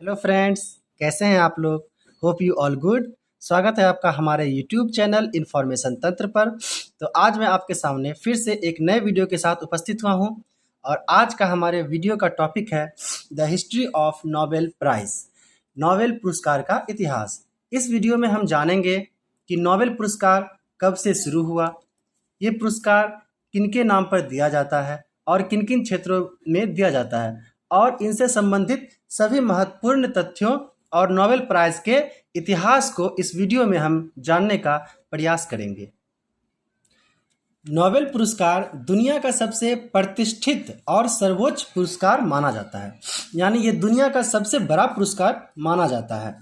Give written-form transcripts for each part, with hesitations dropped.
Hello friends, कैसे हैं आप लोग। Hope you all good. स्वागत है आपका हमारे यूट्यूब चैनल इन्फॉर्मेशन तंत्र पर। तो आज मैं आपके सामने फिर से एक नए वीडियो के साथ उपस्थित हुआ हूं और आज का हमारे वीडियो का टॉपिक है the history of Nobel prize, Nobel पुरस्कार का इतिहास। इस वीडियो में हम जानेंगे कि नोबेल पुरस्कार कब से शुरू हुआ, ये पुरस्कार किनके नाम पर दिया जाता है और किन किन क्षेत्रों में दिया जाता है, और इनसे संबंधित सभी महत्वपूर्ण तथ्यों और नोबेल प्राइज़ के इतिहास को इस वीडियो में हम जानने का प्रयास करेंगे। नोबेल पुरस्कार दुनिया का सबसे प्रतिष्ठित और सर्वोच्च पुरस्कार माना जाता है, यानी ये दुनिया का सबसे बड़ा पुरस्कार माना जाता है।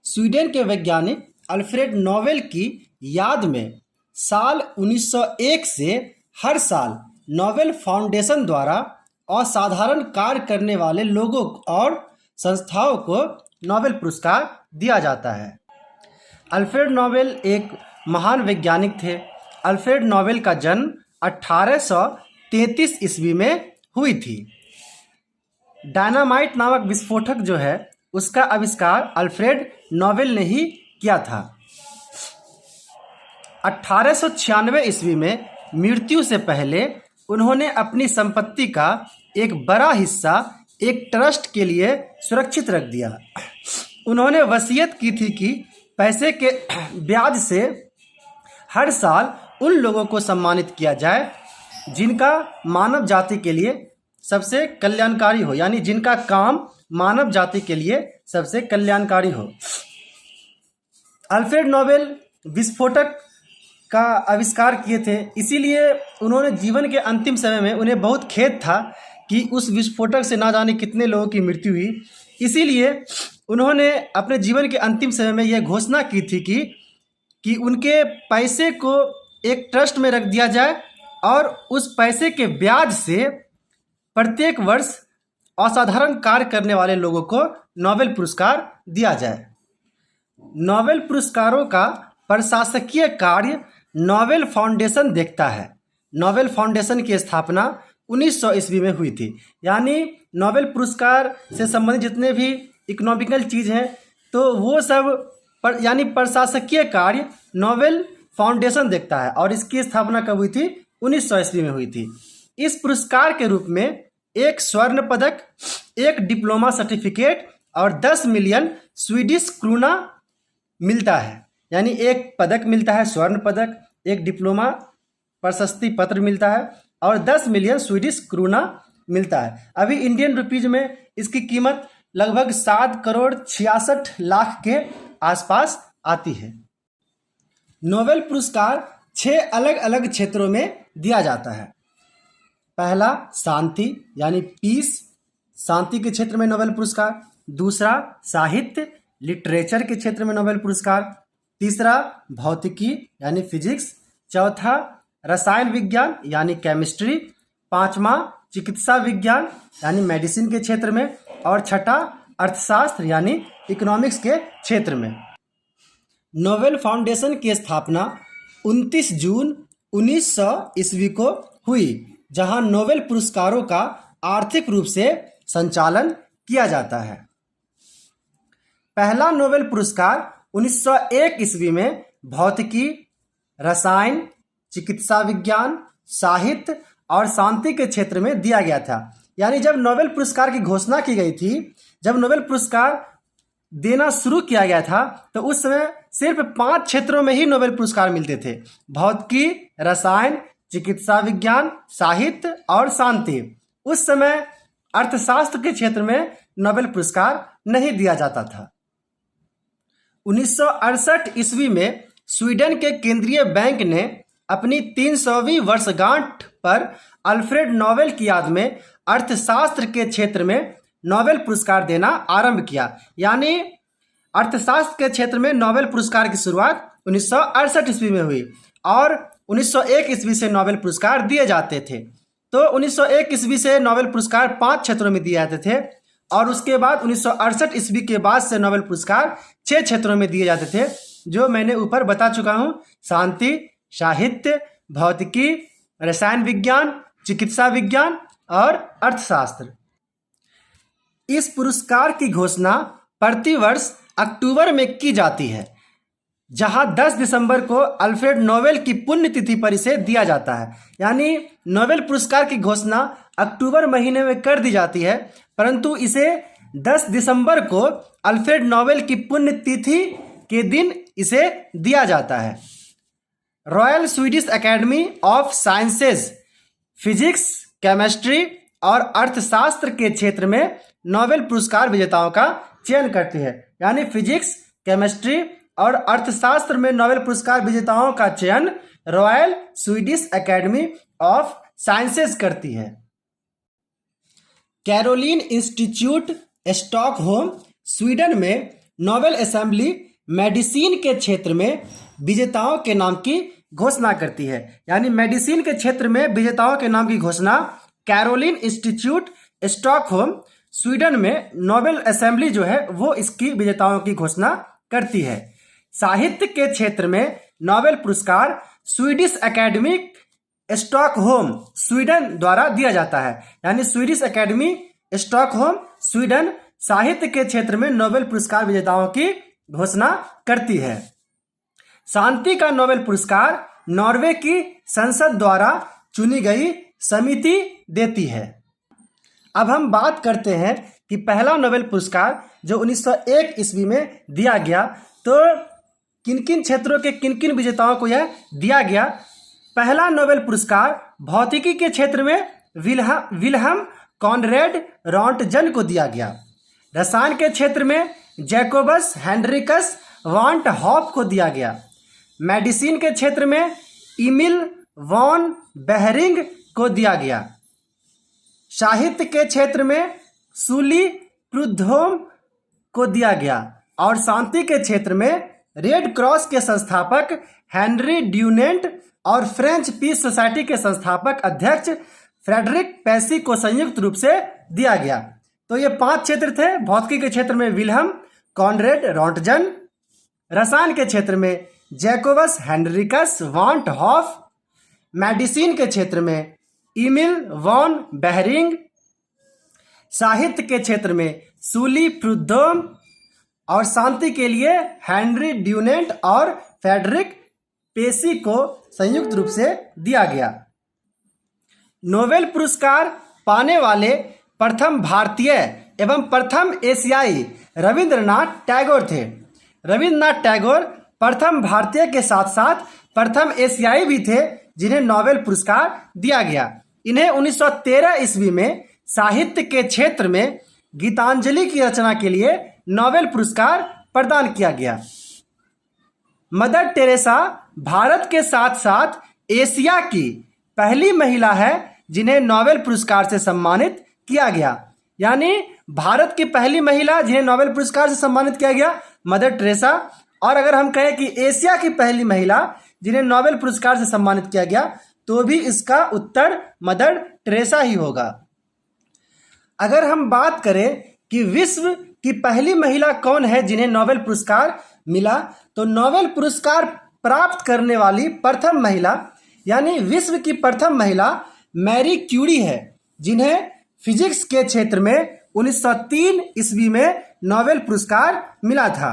स्वीडन के वैज्ञानिक अल्फ्रेड नोबेल की याद में साल 1901 से हर साल नोबेल फाउंडेशन द्वारा असाधारण कार्य करने वाले लोगों और संस्थाओं को नोबेल पुरस्कार दिया जाता है। अल्फ्रेड नोबेल एक महान वैज्ञानिक थे। अल्फ्रेड नोबेल का जन्म 1833 ईस्वी में हुई थी। डायनामाइट नामक विस्फोटक जो है उसका आविष्कार अल्फ्रेड नोबेल ने ही किया था। 1896 ईस्वी में मृत्यु से पहले उन्होंने अपनी संपत्ति का एक बड़ा हिस्सा एक ट्रस्ट के लिए सुरक्षित रख दिया। उन्होंने वसीयत की थी कि पैसे के ब्याज से हर साल उन लोगों को सम्मानित किया जाए जिनका मानव जाति के लिए सबसे कल्याणकारी हो, यानी जिनका काम मानव जाति के लिए सबसे कल्याणकारी हो। अल्फ्रेड नोबेल विस्फोटक का आविष्कार किए थे, इसीलिए उन्होंने जीवन के अंतिम समय में उन्हें बहुत खेद था कि उस विस्फोटक से ना जाने कितने लोगों की मृत्यु हुई। इसीलिए उन्होंने अपने जीवन के अंतिम समय में यह घोषणा की थी कि उनके पैसे को एक ट्रस्ट में रख दिया जाए और उस पैसे के ब्याज से प्रत्येक वर्ष असाधारण कार्य करने वाले लोगों को नोबेल पुरस्कार दिया जाए। नोबेल पुरस्कारों का प्रशासकीय कार्य नोबेल फाउंडेशन देखता है। नोबेल फाउंडेशन की स्थापना 1900 ईस्वी में हुई थी, यानी नोबेल पुरस्कार से संबंधित जितने भी इकोनॉमिकल चीज़ हैं तो वो सब यानी प्रशासकीय कार्य नोबेल फाउंडेशन देखता है, और इसकी स्थापना कब हुई थी? 1900 ईस्वी में हुई थी। इस पुरस्कार के रूप में एक स्वर्ण पदक, एक डिप्लोमा सर्टिफिकेट और 10 मिलियन स्वीडिश क्रूना मिलता है, यानी एक पदक मिलता है, स्वर्ण पदक, एक डिप्लोमा प्रशस्ति पत्र मिलता है और 10 मिलियन स्वीडिश क्रूना मिलता है। अभी इंडियन रुपीज में इसकी कीमत लगभग 7 करोड़ 66 लाख के आसपास आती है। नोबेल पुरस्कार 6 अलग अलग क्षेत्रों में दिया जाता है। पहला शांति यानी पीस, शांति के क्षेत्र में नोबेल पुरस्कार। दूसरा साहित्य, लिटरेचर के क्षेत्र में नोबेल पुरस्कार। तीसरा भौतिकी यानी फिजिक्स। चौथा रसायन विज्ञान यानी केमिस्ट्री। पांचवा चिकित्सा विज्ञान यानी मेडिसिन के क्षेत्र में। और छठा अर्थशास्त्र यानी इकोनॉमिक्स के क्षेत्र में। नोबेल फाउंडेशन की स्थापना 29 जून 1900 ईस्वी को हुई, जहां नोबेल पुरस्कारों का आर्थिक रूप से संचालन किया जाता है। पहला नोबेल पुरस्कार 1901 ईस्वी में भौतिकी, रसायन, चिकित्सा विज्ञान, साहित्य और शांति के क्षेत्र में दिया गया था। यानी जब नोबेल पुरस्कार की घोषणा की गई थी, जब नोबेल पुरस्कार देना शुरू किया गया था, तो उस समय सिर्फ 5 क्षेत्रों में ही नोबेल पुरस्कार मिलते थे: भौतिकी, रसायन, चिकित्सा विज्ञान, साहित्य और शांति। उस समय अर्थशास्त्र के क्षेत्र में नोबेल पुरस्कार नहीं दिया जाता था। 1968 ईस्वी में स्वीडन के केंद्रीय बैंक ने अपनी 300वीं वर्षगांठ पर अल्फ्रेड नोबेल की याद में अर्थशास्त्र के क्षेत्र में नोबेल पुरस्कार देना आरंभ किया। यानी अर्थशास्त्र के क्षेत्र में नोबेल पुरस्कार की शुरुआत 1968 ईस्वी में हुई और 1901 ईस्वी से नोबेल पुरस्कार दिए जाते थे। तो 1901 ईस्वी से नोबेल पुरस्कार 5 क्षेत्रों में दिए जाते थे और उसके बाद 1968 ईस्वी के बाद से नोबेल पुरस्कार 6 क्षेत्रों में दिए जाते थे, जो मैंने ऊपर बता चुका हूँ: शांति, साहित्य, भौतिकी, रसायन विज्ञान, चिकित्सा विज्ञान और अर्थशास्त्र। इस पुरस्कार की घोषणा प्रतिवर्ष अक्टूबर में की जाती है, जहां 10 दिसंबर को अल्फ्रेड नोबेल की पुण्यतिथि पर इसे दिया जाता है। यानी नोबेल पुरस्कार की घोषणा अक्टूबर महीने में कर दी जाती है, परंतु इसे 10 दिसंबर को अल्फ्रेड नोबेल की पुण्यतिथि के दिन इसे दिया जाता है। Royal Swedish academy of sciences physics, chemistry और अर्थशास्त्र के क्षेत्र में नोबेल पुरस्कार विजेताओं का चयन करती है। यानी फिजिक्स, केमिस्ट्री और अर्थशास्त्र में नोबेल पुरस्कार विजेताओं का चयन royal Swedish academy of sciences करती है। कैरोलिन इंस्टीट्यूट स्टॉकहोम स्वीडन में नोबेल असेंबली मेडिसिन के क्षेत्र में विजेताओं के नाम की घोषणा करती है। यानी मेडिसिन के क्षेत्र में विजेताओं के नाम की घोषणा कैरोलिन इंस्टीट्यूट स्टॉकहोम स्वीडन में नोबेल असेंबली जो है वो इसकी विजेताओं की घोषणा करती है। साहित्य के क्षेत्र में नोबेल पुरस्कार स्वीडिश एकेडमिक स्टॉकहोम स्वीडन द्वारा दिया जाता है। यानी स्वीडिश एकेडमी स्टॉकहोम स्वीडन साहित्य के क्षेत्र में नोबेल पुरस्कार विजेताओं की घोषणा करती है। शांति का नोबेल पुरस्कार नॉर्वे की संसद द्वारा चुनी गई समिति देती है। अब हम बात करते हैं कि पहला नोबेल पुरस्कार जो 1901 ईस्वी में दिया गया, तो किन किन क्षेत्रों के किन किन विजेताओं को यह दिया गया। पहला नोबेल पुरस्कार भौतिकी के क्षेत्र में विल्हम कॉनरेड रॉन्टजन को दिया गया। रसायन के क्षेत्र में जैकोबस हेनरिकस वांट हॉफ को दिया गया। मेडिसिन के क्षेत्र में इमिल वॉन बेहरिंग को दिया गया। साहित्य के क्षेत्र में सूली प्रुद्धोम को दिया गया और शांति के क्षेत्र में रेड क्रॉस के संस्थापक हेनरी ड्यूनेंट और फ्रेंच पीस सोसाइटी के संस्थापक अध्यक्ष फ्रेडरिक पैसी को संयुक्त रूप से दिया गया। तो ये 5 क्षेत्र थे। भौतिकी के क्षेत्र में विल्हम कॉनरेड रॉन्टजन, रसायन के क्षेत्र में Jacobus Henricus van 't Hoff, medicine के क्षेत्र में इमिल वॉन बेहरिंग, साहित्य के क्षेत्र में सूली प्रुद्धोम और शांति के लिए हेनरी ड्यूनेंट और फ्रेडरिक पेसी को संयुक्त रूप से दिया गया। नोबेल पुरस्कार पाने वाले प्रथम भारतीय एवं प्रथम एशियाई रविंद्रनाथ टैगोर थे। रविंद्रनाथ टैगोर प्रथम भारतीय के साथ साथ प्रथम एशियाई भी थे जिन्हें नोबेल पुरस्कार दिया गया। इन्हें 1913 ईस्वी में साहित्य के क्षेत्र में गीतांजलि की रचना के लिए नोबेल पुरस्कार प्रदान किया गया। मदर टेरेसा भारत के साथ साथ एशिया की पहली महिला है जिन्हें नोबेल पुरस्कार से सम्मानित किया गया। यानी भारत की पहली महिला जिन्हें नोबेल पुरस्कार से सम्मानित किया गया मदर टेरेसा, और अगर हम कहें कि एशिया की पहली महिला जिन्हें नोबेल पुरस्कार से सम्मानित किया गया तो भी इसका उत्तर मदर टेरेसा ही होगा। अगर हम बात करें कि विश्व की पहली महिला कौन है जिन्हें नोबेल पुरस्कार मिला, तो नोबेल पुरस्कार प्राप्त करने वाली प्रथम महिला यानी विश्व की प्रथम महिला मैरी क्यूरी है, जिन्हें फिजिक्स के क्षेत्र में 1903 ईस्वी में नोबेल पुरस्कार मिला था।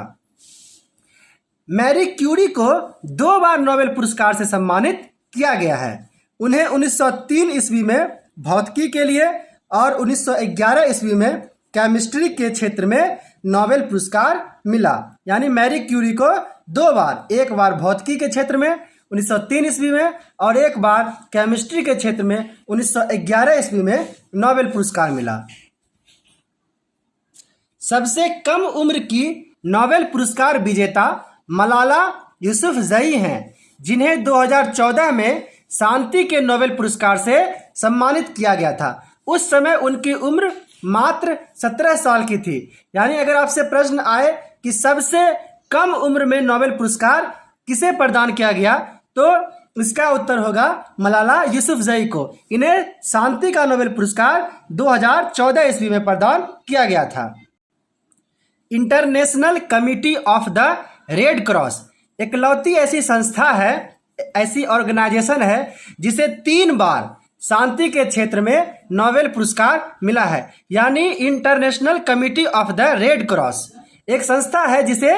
मैरी क्यूरी को 2 बार नोबेल पुरस्कार से सम्मानित किया गया है। उन्हें 1903 ईस्वी में भौतिकी के लिए और 1911 ईस्वी में केमिस्ट्री के क्षेत्र में नोबेल पुरस्कार मिला। यानी मैरी क्यूरी को 2 बार, एक बार भौतिकी के क्षेत्र में 1903 ईस्वी में और एक बार केमिस्ट्री के क्षेत्र में 1911 ईस्वी में नोबेल पुरस्कार मिला। सबसे कम उम्र की नोबेल पुरस्कार विजेता मलाला यूसुफजई हैं, जिन्हें 2014 में शांति के नोबेल पुरस्कार से सम्मानित किया गया था। उस समय उनकी उम्र मात्र 17 साल की थी। यानी अगर आपसे प्रश्न आए कि सबसे कम उम्र में नोबेल पुरस्कार किसे प्रदान किया गया, तो इसका उत्तर होगा मलाला यूसुफजई को। इन्हें शांति का नोबेल पुरस्कार 2014 ईस्वी में प्रदान किया गया था। International committee of the red cross इकलौती ऐसी संस्था है, ऐसी ऑर्गेनाइजेशन है जिसे 3 बार शांति के क्षेत्र में नोबेल पुरस्कार मिला है, यानी international committee of the red cross एक संस्था है जिसे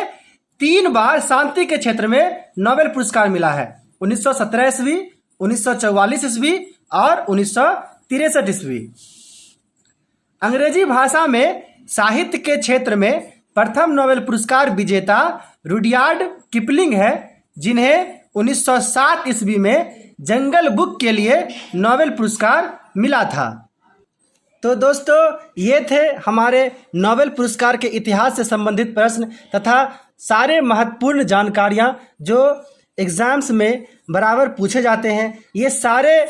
3 बार शांति के क्षेत्र में नोबेल पुरस्कार मिला है। 1917 ईस्वी, 1944 ईस्वी और 1963 ईस्वी। अंग्रेजी भाषा में साहित्य के क्षेत्र में प्रथम नोबेल पुरस्कार विजेता रुडयार्ड किपलिंग है, जिन्हें 1907 ईस्वी में जंगल बुक के लिए नोबेल पुरस्कार मिला था। तो दोस्तों, ये थे हमारे नोबेल पुरस्कार के इतिहास से संबंधित प्रश्न तथा सारे महत्वपूर्ण जानकारियाँ जो एग्ज़ाम्स में बराबर पूछे जाते हैं। ये सारे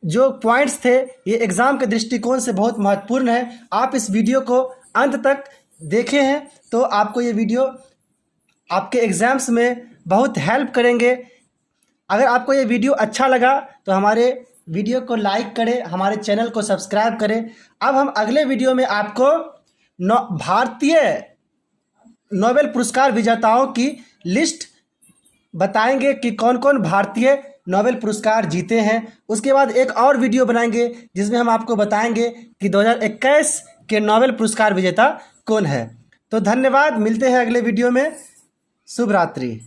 जो पॉइंट्स थे ये एग्ज़ाम के दृष्टिकोण से बहुत महत्वपूर्ण है। आप इस वीडियो को अंत तक देखे हैं तो आपको ये वीडियो आपके एग्ज़ाम्स में बहुत हेल्प करेंगे। अगर आपको ये वीडियो अच्छा लगा तो हमारे वीडियो को लाइक करें, हमारे चैनल को सब्सक्राइब करें। अब हम अगले वीडियो में आपको भारतीय नोबेल पुरस्कार विजेताओं की लिस्ट बताएंगे कि कौन कौन भारतीय नोबेल पुरस्कार जीते हैं। उसके बाद एक और वीडियो बनाएंगे जिसमें हम आपको बताएंगे कि 2021 के नोबेल पुरस्कार विजेता कौन है। तो धन्यवाद, मिलते हैं अगले वीडियो में। शुभ रात्रि।